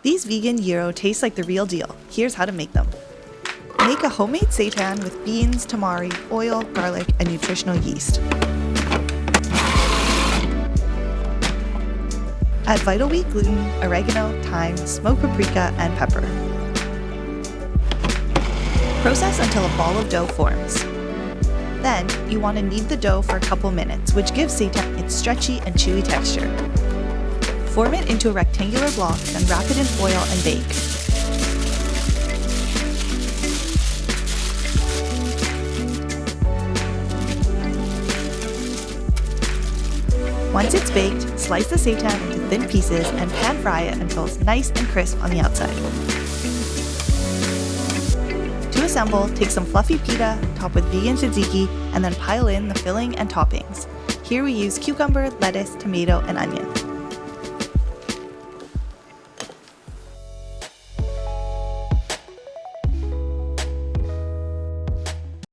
These vegan gyro taste like the real deal. Here's how to make them. Make a homemade seitan with beans, tamari, oil, garlic, and nutritional yeast. Add vital wheat gluten, oregano, thyme, smoked paprika, and pepper. Process until a ball of dough forms. Then, you want to knead the dough for a couple minutes, which gives seitan its stretchy and chewy texture. Form it into a rectangular block, then wrap it in foil and bake. Once it's baked, slice the seitan into thin pieces and pan fry it until it's nice and crisp on the outside. To assemble, take some fluffy pita, top with vegan tzatziki, and then pile in the filling and toppings. Here we use cucumber, lettuce, tomato, and onion.